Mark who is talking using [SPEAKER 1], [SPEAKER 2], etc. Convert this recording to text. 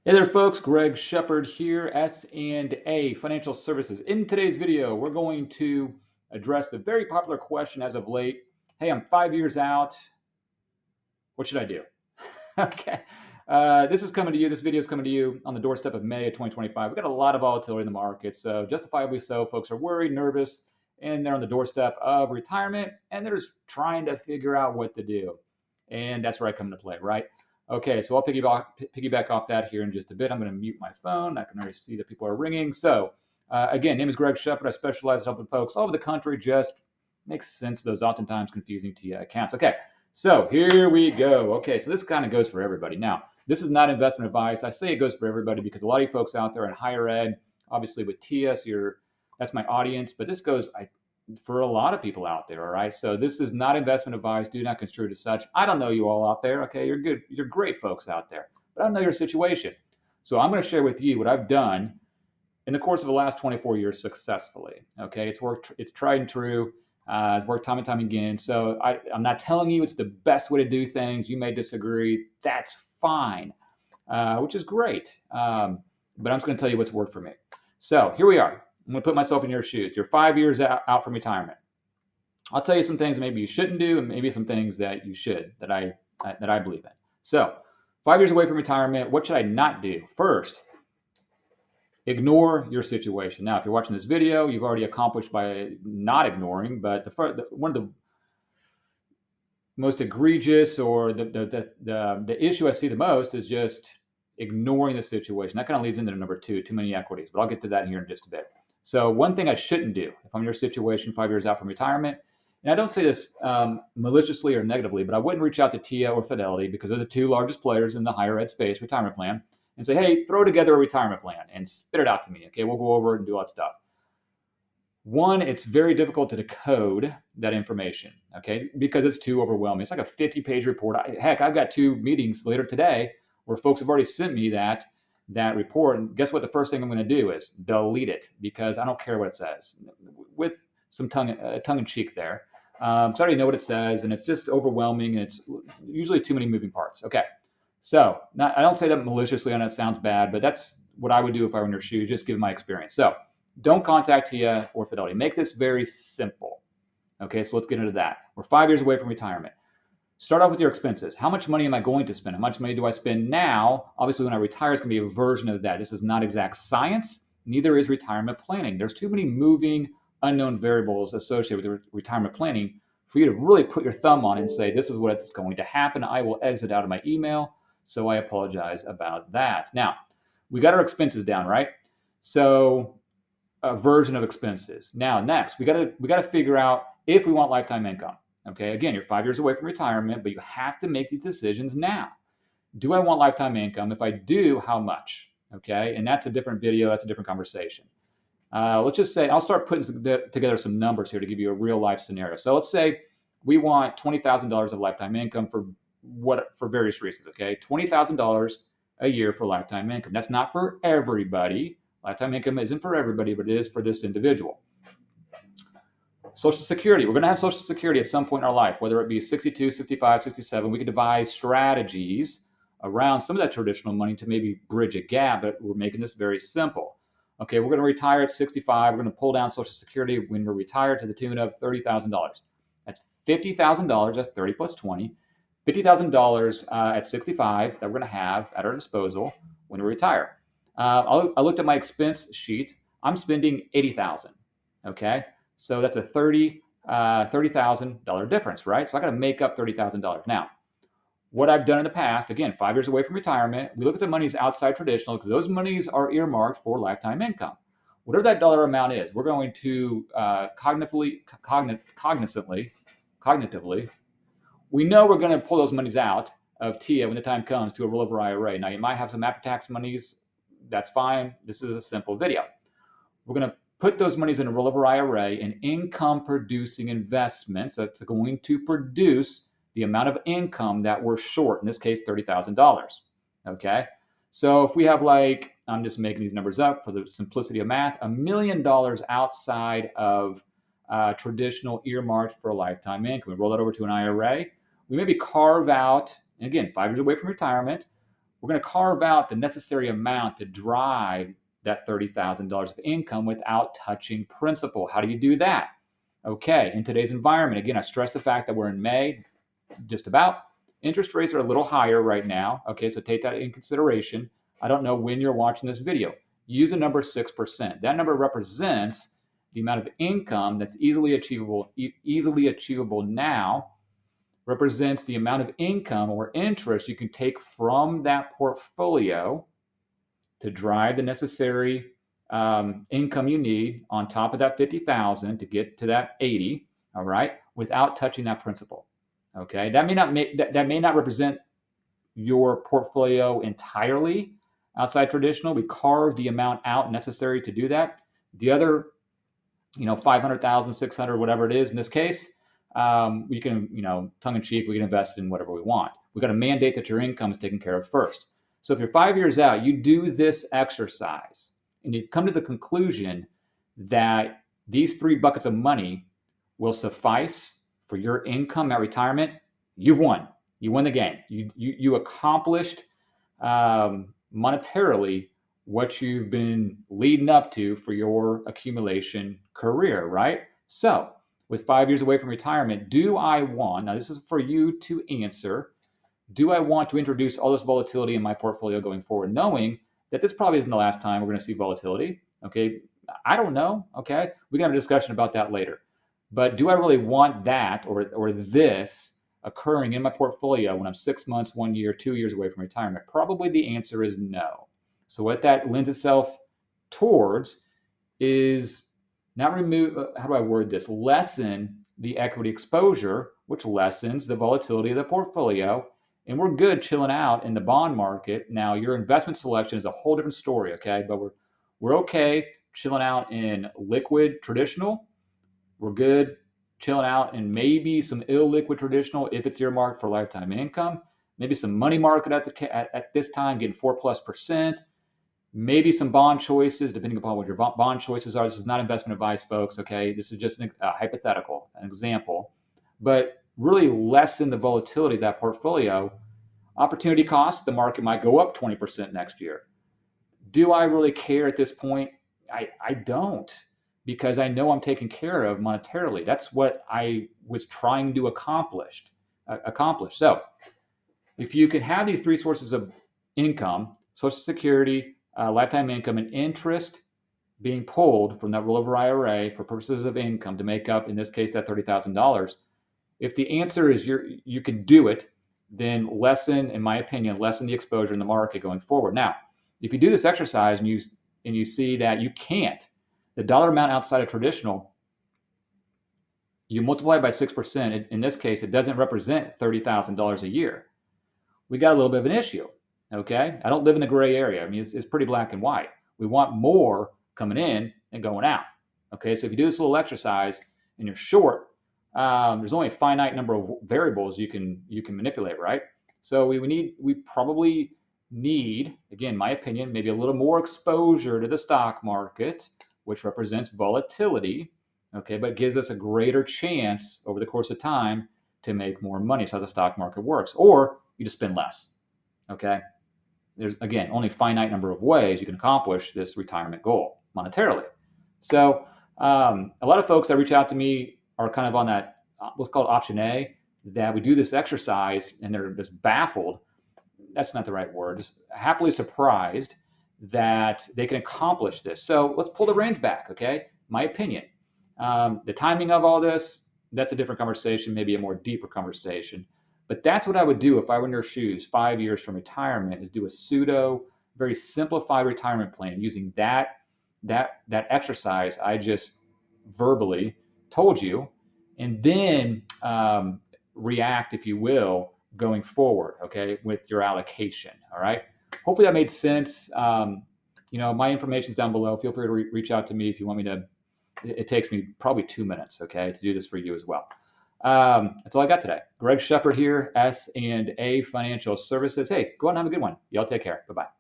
[SPEAKER 1] Hey there folks, Greg Shepard here, S&A Financial Services. In today's video, we're going to address the very popular question as of late. Hey, I'm 5 years out. What should I do? Okay. This is coming to you. This video is coming to you on the doorstep of May of 2025. We've got a lot of volatility in the market, so justifiably so. Folks are worried, nervous, and they're on the doorstep of retirement, and they're just trying to figure out what to do. And that's where I come into play, right? Okay, so I'll piggyback off that here in just a bit. I'm going to mute my phone. I can already see that people are ringing. So, again, name is Greg Shepard. I specialize in helping folks all over the country just make sense of those oftentimes confusing TIAA accounts. Okay, so here we go. Okay, so this kind of goes for everybody. Now, this is not investment advice. I say it goes for everybody because a lot of you folks out there in higher ed, obviously with TS, that's my audience, but this goes for a lot of people out there. All right, so this is not investment advice. Do not construe it as such. I don't know you all out there. Okay, you're good. You're great folks out there, but I don't know your situation. So I'm going to share with you what I've done in the course of the last 24 years successfully. Okay, it's worked. It's tried and true. It's worked time and time again. So I'm not telling you it's the best way to do things. You may disagree. That's fine, which is great. But I'm just going to tell you what's worked for me. So here we are. I'm going to put myself in your shoes. You're 5 years out from retirement. I'll tell you some things maybe you shouldn't do, and maybe some things that you should that I believe in. So, 5 years away from retirement, what should I not do? First, ignore your situation. Now, if you're watching this video, you've already accomplished by not ignoring. But one of the most egregious or the issue I see the most is just ignoring the situation. That kind of leads into number two, too many equities. But I'll get to that here in just a bit. So one thing I shouldn't do if I'm in your situation 5 years out from retirement, and I don't say this maliciously or negatively, but I wouldn't reach out to TIAA or Fidelity because they're the two largest players in the higher ed space, retirement plan, and say, hey, throw together a retirement plan and spit it out to me. Okay, we'll go over it and do all that stuff. One, it's very difficult to decode that information, okay, because it's too overwhelming. It's like a 50-page report. Heck, I've got two meetings later today where folks have already sent me that report, and guess what? The first thing I'm going to do is delete it because I don't care what it says, with some tongue in cheek there. So I already know what it says, and it's just overwhelming, and it's usually too many moving parts. Okay, so I don't say that maliciously, and it sounds bad, but that's what I would do if I were in your shoes, just given my experience. So don't contact TIAA or Fidelity. Make this very simple. Okay, so let's get into that. We're 5 years away from retirement. Start off with your expenses. How much money am I going to spend? How much money do I spend now? Obviously, when I retire, it's going to be a version of that. This is not exact science. Neither is retirement planning. There's too many moving, unknown variables associated with retirement planning for you to really put your thumb on and say, this is what's going to happen. I will exit out of my email, so I apologize about that. Now, we got our expenses down, right? So a version of expenses. Now, next, we got to figure out if we want lifetime income. Okay, again, you're 5 years away from retirement, but you have to make these decisions now. Do I want lifetime income? If I do, how much? Okay, and that's a different video. That's a different conversation. Let's just say I'll start putting together some numbers here to give you a real life scenario. So let's say we want $20,000 of lifetime income for various reasons. Okay, $20,000 a year for lifetime income. That's not for everybody. Lifetime income isn't for everybody, but it is for this individual. Social Security. We're going to have Social Security at some point in our life, whether it be 62, 65, 67. We can devise strategies around some of that traditional money to maybe bridge a gap, but we're making this very simple. Okay, we're going to retire at 65. We're going to pull down Social Security when we're retired to the tune of $30,000. That's $50,000. That's 30 plus 20. $50,000 at 65 that we're going to have at our disposal when we retire. I looked at my expense sheet. I'm spending $80,000. Okay, so that's a $30,000 difference, right? So I got to make up $30,000. Now, what I've done in the past, again, 5 years away from retirement, we look at the monies outside traditional because those monies are earmarked for lifetime income. Whatever that dollar amount is, we're going to cognitively, we know we're going to pull those monies out of TIAA when the time comes to a rollover IRA. Now, you might have some after-tax monies. That's fine. This is a simple video. We're going to put those monies in a rollover IRA, an income-producing investment. So it's going to produce the amount of income that we're short, in this case, $30,000. Okay? So if we have, like, I'm just making these numbers up for the simplicity of math, $1 million outside of traditional earmarked for a lifetime income. We roll that over to an IRA. We maybe carve out, and again, 5 years away from retirement, we're going to carve out the necessary amount to drive that $30,000 of income without touching principal. How do you do that? Okay, in today's environment, again, I stress the fact that we're in May, just about. Interest rates are a little higher right now. Okay, so take that in consideration. I don't know when you're watching this video. Use a number 6%. That number represents the amount of income that's easily achievable now, represents the amount of income or interest you can take from that portfolio to drive the necessary income you need on top of that 50,000 to get to that 80, all right, without touching that principal. Okay, that may not represent your portfolio entirely outside traditional. We carve the amount out necessary to do that. The other, 500,000, 600, whatever it is in this case, we can, tongue in cheek, we can invest in whatever we want. We've got to mandate that your income is taken care of first. So if you're 5 years out, you do this exercise and you come to the conclusion that these 3 buckets of money will suffice for your income at retirement, you've won. You won the game. You accomplished monetarily what you've been leading up to for your accumulation career, right? So with 5 years away from retirement, do I want, now this is for you to answer, do I want to introduce all this volatility in my portfolio going forward, knowing that this probably isn't the last time we're going to see volatility? Okay, I don't know. Okay, we can have a discussion about that later. But do I really want that or this occurring in my portfolio when I'm 6 months, 1 year, 2 years away from retirement? Probably the answer is no. So what that lends itself towards is not remove, how do I word this? Lessen the equity exposure, which lessens the volatility of the portfolio. And we're good chilling out in the bond market. Now, your investment selection is a whole different story, okay? But we're okay chilling out in liquid traditional. We're good chilling out in maybe some illiquid traditional if it's earmarked for lifetime income. Maybe some money market at this time getting 4+%. Maybe some bond choices, depending upon what your bond choices are. This is not investment advice, folks, okay? This is just a hypothetical, an example. But really lessen the volatility of that portfolio. Opportunity cost, the market might go up 20% next year. Do I really care at this point? I don't, because I know I'm taken care of monetarily. That's what I was trying to accomplish. So if you can have these 3 sources of income, Social Security, lifetime income, and interest being pulled from that rollover IRA for purposes of income to make up, in this case, that $30,000. If the answer is you can do it, then in my opinion, lessen the exposure in the market going forward. Now, if you do this exercise and you see that you can't, the dollar amount outside of traditional, you multiply by 6%. In this case, it doesn't represent $30,000 a year. We got a little bit of an issue. Okay, I don't live in the gray area. I mean, it's pretty black and white. We want more coming in and going out. Okay, so if you do this little exercise and you're short, there's only a finite number of variables you can manipulate, right? So we probably need, again, my opinion, maybe a little more exposure to the stock market, which represents volatility. Okay, but gives us a greater chance over the course of time to make more money. So how the stock market works, or you just spend less. Okay. There's, again, only a finite number of ways you can accomplish this retirement goal monetarily. So a lot of folks that reach out to me are kind of on that, what's called option A, that we do this exercise and they're just baffled. That's not the right word. Just happily surprised that they can accomplish this. So let's pull the reins back, okay? My opinion. The timing of all this, that's a different conversation, maybe a more deeper conversation. But that's what I would do if I were in your shoes 5 years from retirement, is do a pseudo, very simplified retirement plan using that exercise I just verbally told you, and then react, if you will, going forward, okay, with your allocation, all right? Hopefully that made sense. My information's down below. Feel free to reach out to me if you want me to. It takes me probably 2 minutes, okay, to do this for you as well. That's all I got today. Greg Shepard here, S&A Financial Services. Hey, go out and have a good one. Y'all take care. Bye-bye.